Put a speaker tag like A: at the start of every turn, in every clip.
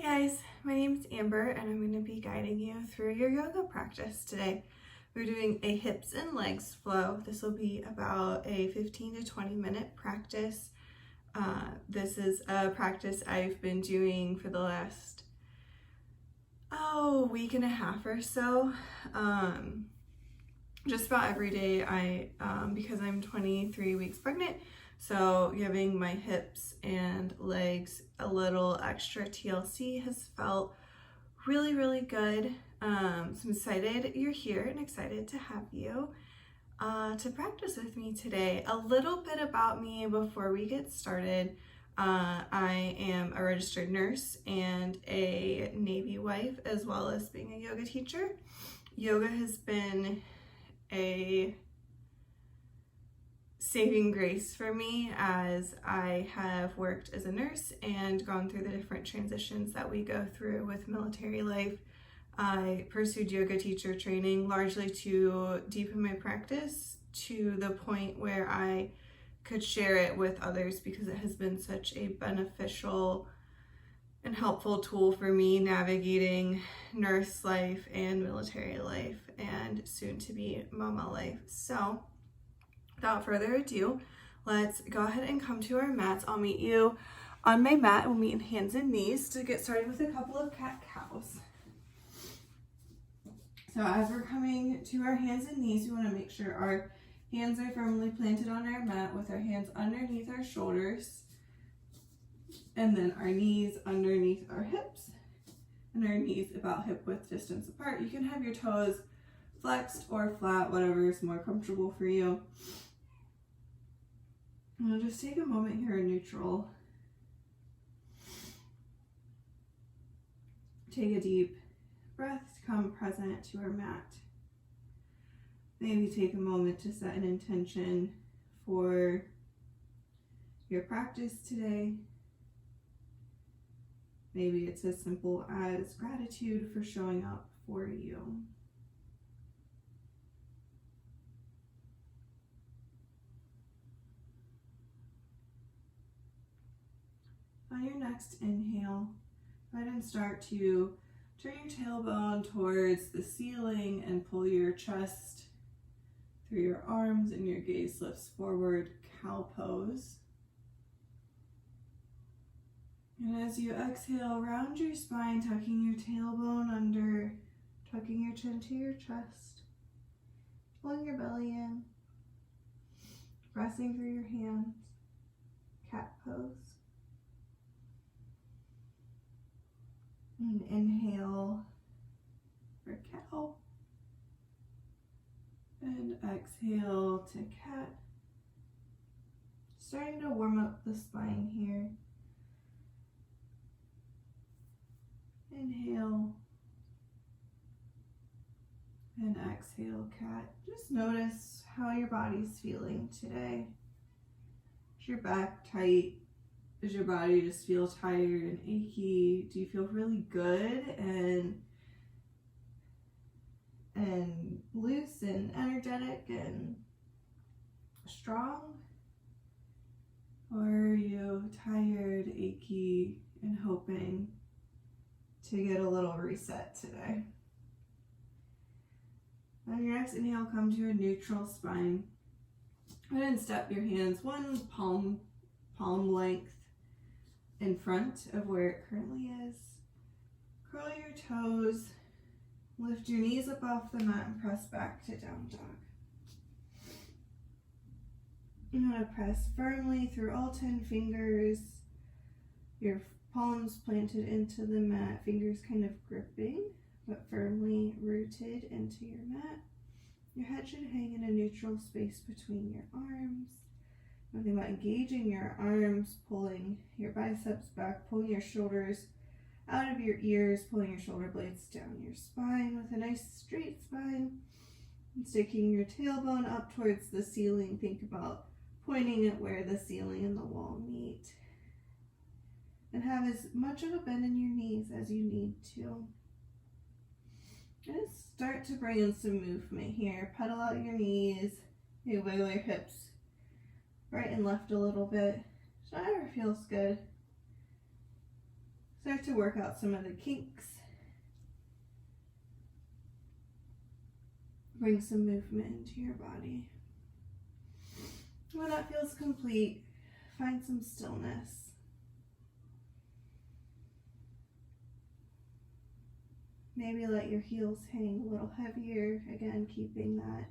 A: Hey guys, my name is Amber and I'm going to be guiding you through your yoga practice today. We're doing a hips and legs flow. This will be about a 15 to 20 minute practice. This is a practice I've been doing for the last week and a half or so. Just about every day because I'm 23 weeks pregnant, so giving my hips and legs a little extra TLC has felt really, really good. So I'm excited you're here and excited to have you to practice with me today. A little bit about me before we get started. I am a registered nurse and a Navy wife, as well as being a yoga teacher. Yoga has been a saving grace for me as I have worked as a nurse and gone through the different transitions that we go through with military life. I pursued yoga teacher training largely to deepen my practice to the point where I could share it with others, because it has been such a beneficial and helpful tool for me navigating nurse life and military life and soon to be mama life. So without further ado, let's go ahead and come to our mats. I'll meet you on my mat. We'll meet in hands and knees to get started with a couple of cat-cows. So as we're coming to our hands and knees, we want to make sure our hands are firmly planted on our mat with our hands underneath our shoulders, and then our knees underneath our hips, and our knees about hip width distance apart. You can have your toes flexed or flat, whatever is more comfortable for you. And we'll just take a moment here in neutral. Take a deep breath to come present to our mat. Maybe take a moment to set an intention for your practice today. Maybe it's as simple as gratitude for showing up for you. On your next inhale, go ahead and start to turn your tailbone towards the ceiling and pull your chest through your arms, and your gaze lifts forward, cow pose. And as you exhale, round your spine, tucking your tailbone under, tucking your chin to your chest, pulling your belly in, pressing through your hands, cat pose. And inhale for cow. And exhale to cat. Starting to warm up the spine here. Inhale. And exhale, cat. Just notice how your body's feeling today. Is your back tight? Does your body just feel tired and achy? Do you feel really good and loose and energetic and strong? Or are you tired, achy, and hoping to get a little reset today? On your next inhale, come to a neutral spine. Go ahead and step your hands one palm length in front of where it currently is. Curl your toes, lift your knees up off the mat, and press back to down dog. You want to press firmly through all 10 fingers, your palms planted into the mat, fingers kind of gripping, but firmly rooted into your mat. Your head should hang in a neutral space between your arms. Think about engaging your arms, pulling your biceps back, pulling your shoulders out of your ears, pulling your shoulder blades down your spine with a nice straight spine, and sticking your tailbone up towards the ceiling. Think about pointing at where the ceiling and the wall meet. And have as much of a bend in your knees as you need to. And start to bring in some movement here. Pedal out your knees, maybe wiggle your hips right and left a little bit. So whatever feels good. Start to work out some of the kinks. Bring some movement into your body. When that feels complete, find some stillness. Maybe let your heels hang a little heavier, again keeping that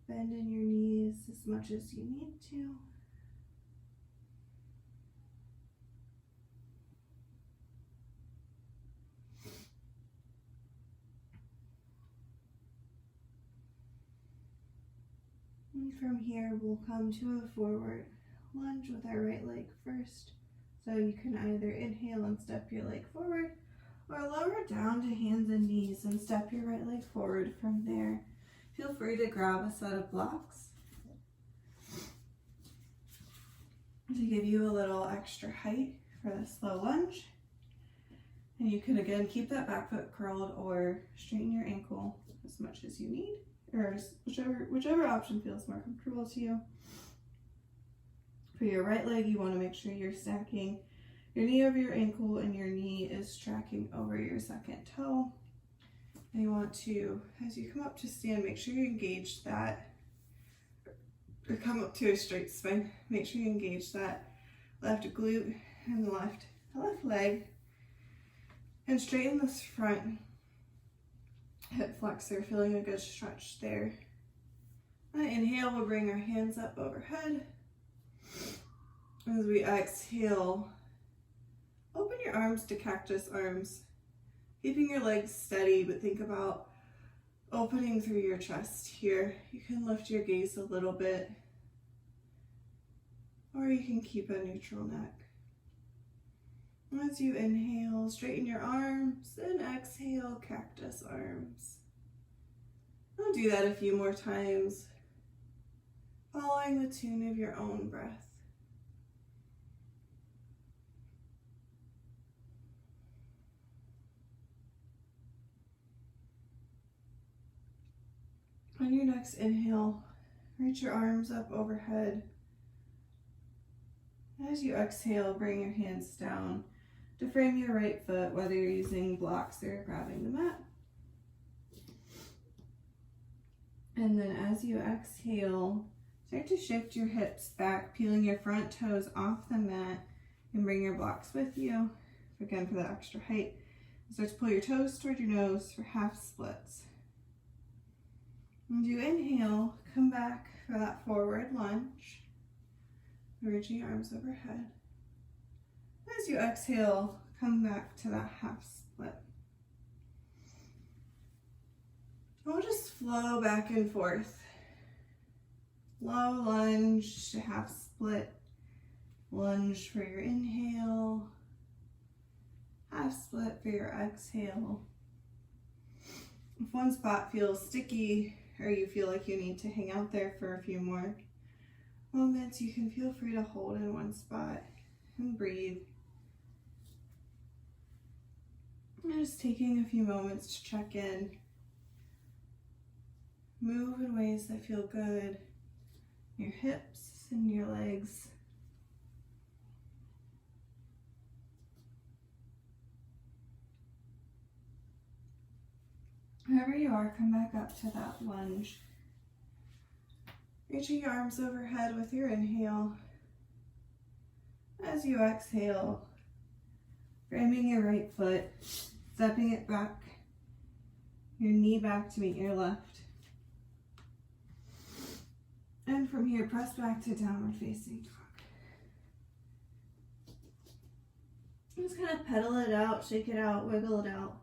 A: bend in your knees as much as you need to. And from here, we'll come to a forward lunge with our right leg first. So you can either inhale and step your leg forward, or lower down to hands and knees and step your right leg forward from there. Feel free to grab a set of blocks to give you a little extra height for the slow lunge. And you can again keep that back foot curled or straighten your ankle as much as you need, or whichever option feels more comfortable to you. For your right leg, you want to make sure you're stacking your knee over your ankle and your knee is tracking over your second toe. And you want to, as you come up to stand, make sure you engage that, or come up to a straight spine, make sure you engage that left glute and the left leg, and straighten this front hip flexor, feeling a good stretch there. On an inhale, we'll bring our hands up overhead. As we exhale, open your arms to cactus arms, keeping your legs steady, but think about opening through your chest here. You can lift your gaze a little bit, or you can keep a neutral neck. As you inhale, straighten your arms, and exhale, cactus arms. I'll do that a few more times, following the tune of your own breath. On your next inhale, reach your arms up overhead. As you exhale, bring your hands down to frame your right foot, whether you're using blocks or grabbing the mat. And then as you exhale, start to shift your hips back, peeling your front toes off the mat, and bring your blocks with you. Again, for that extra height. Start to pull your toes toward your nose for half splits. And you inhale, come back for that forward lunge, reaching your arms overhead. As you exhale, come back to that half split. We'll just flow back and forth. Low lunge to half split, lunge for your inhale, half split for your exhale. If one spot feels sticky, or you feel like you need to hang out there for a few more moments, you can feel free to hold in one spot and breathe. And just taking a few moments to check in. Move in ways that feel good. Your hips and your legs. Wherever you are, come back up to that lunge. Reaching your arms overhead with your inhale. As you exhale, framing your right foot, stepping it back, your knee back to meet your left. And from here, press back to downward facing dog. Just kind of pedal it out, shake it out, wiggle it out.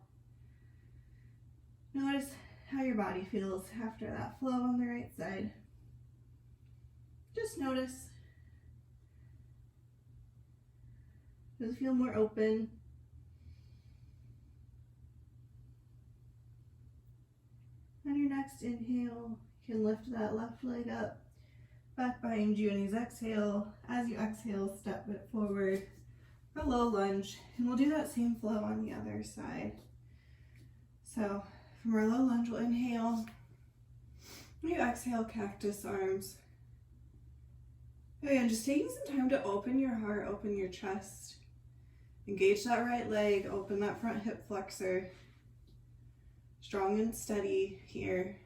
A: Notice how your body feels after that flow on the right side. Just notice. Does it feel more open? On your next inhale, you can lift that left leg up, back behind you, and as you exhale, step it forward for low lunge, and we'll do that same flow on the other side. So from our low lunge, we'll inhale, you exhale, cactus arms. Again, just taking some time to open your heart, open your chest, Engage that right leg, open that front hip flexor. Strong and steady here.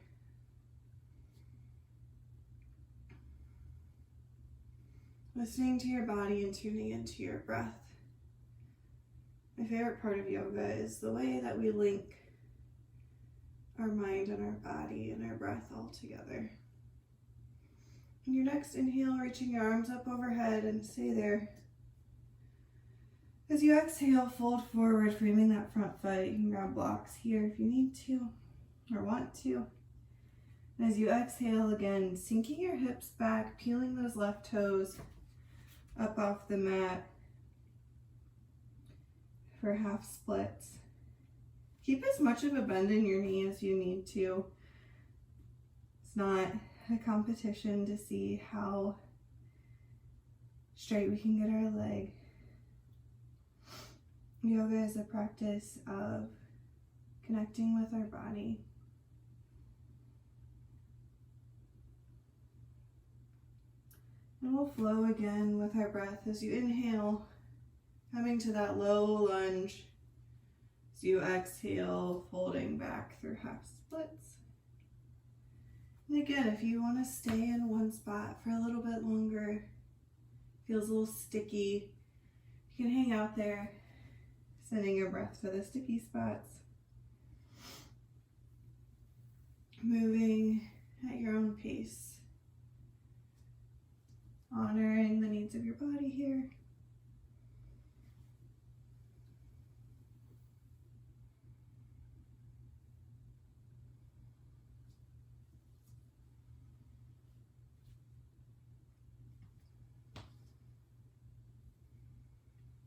A: Listening to your body and tuning into your breath. My favorite part of yoga is the way that we link our mind and our body and our breath all together. On your next inhale, reaching your arms up overhead and stay there. As you exhale, fold forward, framing that front foot. You can grab blocks here if you need to or want to. And as you exhale again, sinking your hips back, peeling those left toes up off the mat for half splits. Keep as much of a bend in your knee as you need to. It's not a competition to see how straight we can get our leg. Yoga is a practice of connecting with our body. And we'll flow again with our breath as you inhale, coming to that low lunge. As you exhale, folding back through half splits. And again, if you want to stay in one spot for a little bit longer, feels a little sticky, you can hang out there, sending your breath to the sticky spots. Moving at your own pace. Honoring the needs of your body here.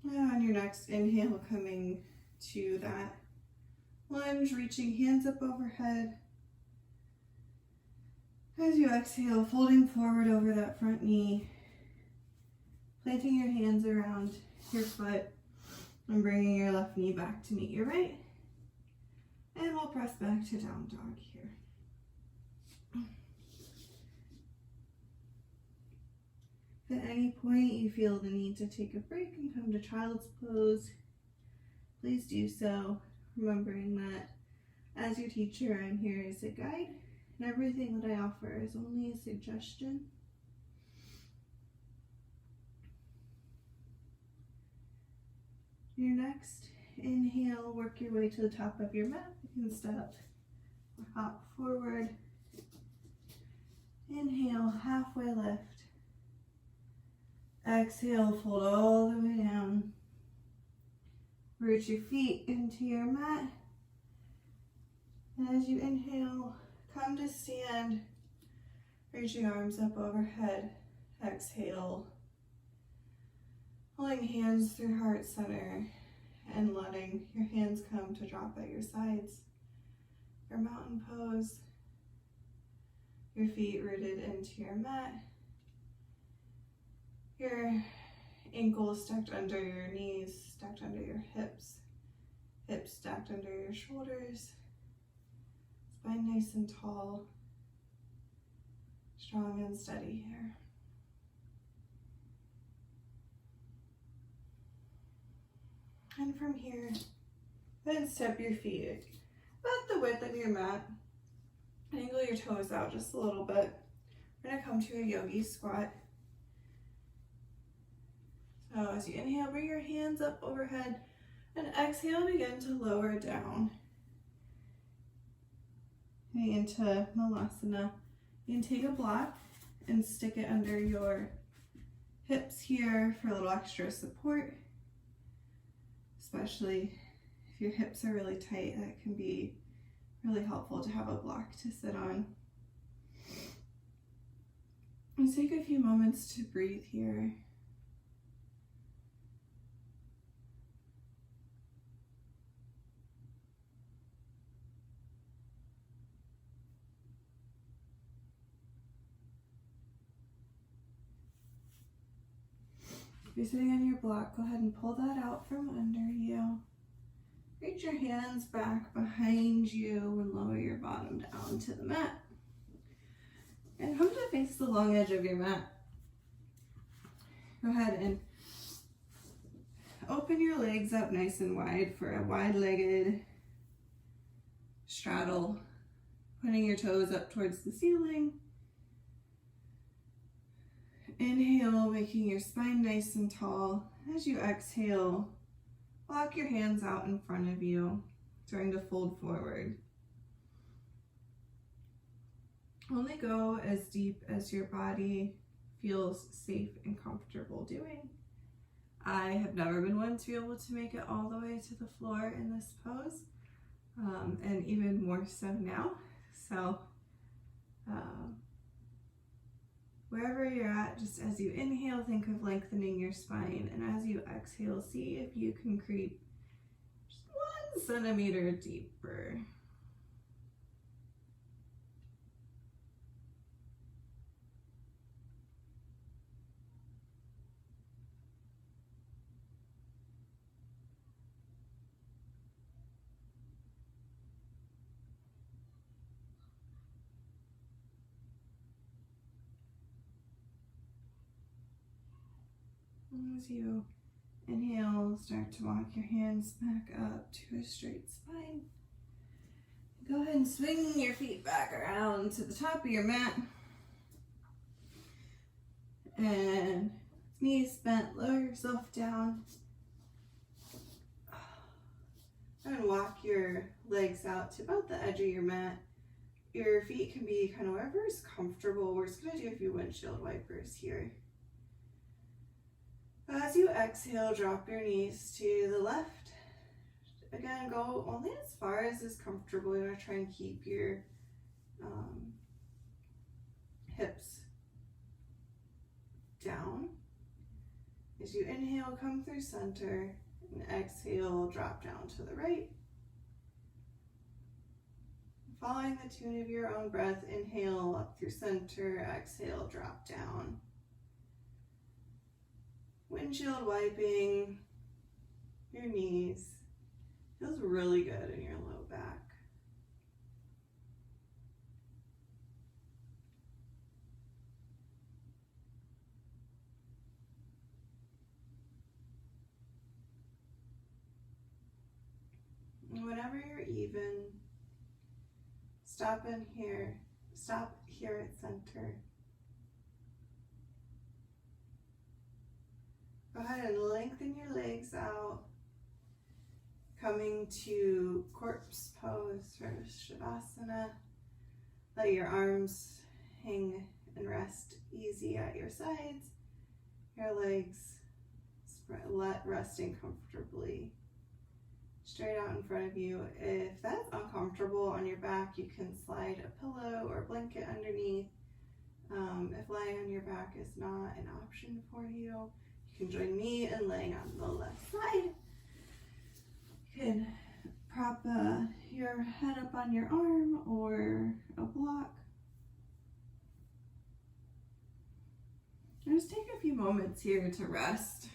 A: And on your next inhale, coming to that lunge, reaching hands up overhead. As you exhale, folding forward over that front knee, planting your hands around your foot and bringing your left knee back to meet your right. And we'll press back to down dog here. If at any point you feel the need to take a break and come to child's pose, please do so, remembering that as your teacher, I'm here as a guide. And everything that I offer is only a suggestion. Your next inhale, work your way to the top of your mat. You can step or hop forward. Inhale, halfway lift. Exhale, fold all the way down. Root your feet into your mat. And as you inhale, come to stand, reaching arms up overhead. Exhale, pulling hands through heart center and letting your hands come to drop at your sides. Your mountain pose, your feet rooted into your mat, your ankles stacked under your knees, stacked under your hips, hips stacked under your shoulders. Spine nice and tall, strong and steady here. And from here, then step your feet about the width of your mat. Angle your toes out just a little bit. We're gonna come to a yogi squat. So as you inhale, bring your hands up overhead, and exhale, begin to lower down. Getting into Malasana. You can take a block and stick it under your hips here for a little extra support. Especially if your hips are really tight, that can be really helpful to have a block to sit on. And take a few moments to breathe here. If you're sitting on your block, go ahead and pull that out from under you. Reach your hands back behind you and lower your bottom down to the mat. And come to face the long edge of your mat. Go ahead and open open your legs up nice and wide for a wide-legged straddle, putting your toes up towards the ceiling. Inhale, making your spine nice and tall. As you exhale, walk your hands out in front of you, starting to fold forward. Only go as deep as your body feels safe and comfortable doing. I have never been one to be able to make it all the way to the floor in this pose, and even more so now. So wherever you're at, just as you inhale, think of lengthening your spine, and as you exhale, see if you can creep just 1 centimeter deeper. As you inhale, start to walk your hands back up to a straight spine. Go ahead and swing your feet back around to the top of your mat. And knees bent, lower yourself down. And walk your legs out to about the edge of your mat. Your feet can be kind of wherever is comfortable. We're just going to do a few windshield wipers here. As you exhale, drop your knees to the left. Again, go only as far as is comfortable. You want to try and keep your hips down. As you inhale, come through center, and exhale, drop down to the right. Following the tune of your own breath, inhale up through center, exhale, drop down. Windshield wiping your knees. Feels really good in your low back. And whenever you're even, stop here at center. Go ahead and lengthen your legs out, coming to corpse pose for Shavasana. Let your arms hang and rest easy at your sides. Your legs resting comfortably straight out in front of you. If that's uncomfortable on your back, you can slide a pillow or blanket underneath. If lying on your back is not an option for you, you can join me in laying on the left side. You can prop your head up on your arm or a block. And just take a few moments here to rest.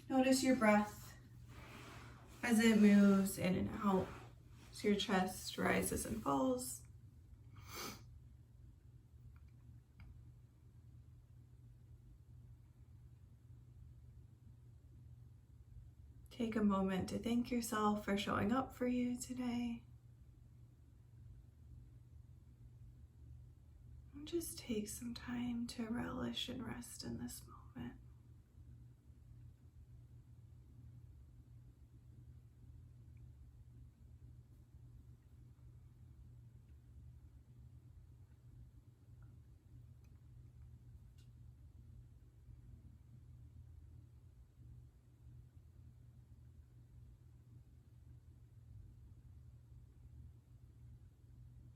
A: Notice your breath as it moves in and out, as your chest rises and falls. Take a moment to thank yourself for showing up for you today. And just take some time to relish and rest in this moment.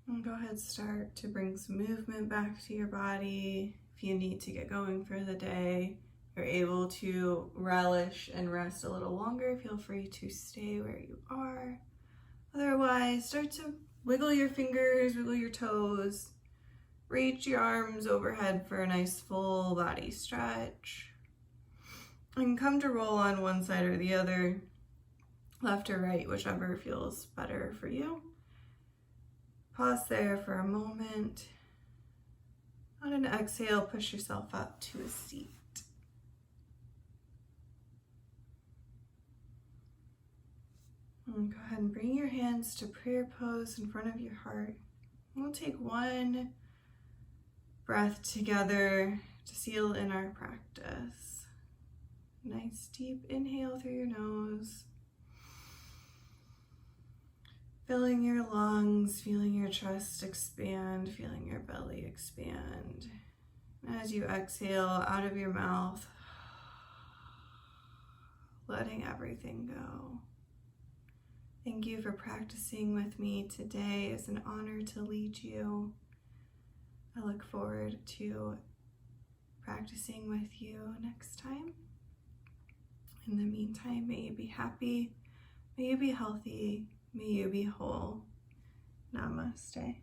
A: And go ahead and start to bring some movement back to your body. If you need to get going for the day, you're able to relish and rest a little longer, feel free to stay where you are. Otherwise, start to wiggle your fingers, wiggle your toes, reach your arms overhead for a nice full body stretch. And come to roll on one side or the other, left or right, whichever feels better for you. Pause there for a moment. On an exhale, push yourself up to a seat. And go ahead and bring your hands to prayer pose in front of your heart. We'll take one breath together to seal in our practice. Nice deep inhale through your nose. Filling your lungs, feeling your chest expand, feeling your belly expand. As you exhale out of your mouth, letting everything go. Thank you for practicing with me today. It's an honor to lead you. I look forward to practicing with you next time. In the meantime, may you be happy, may you be healthy, may you be whole. Namaste.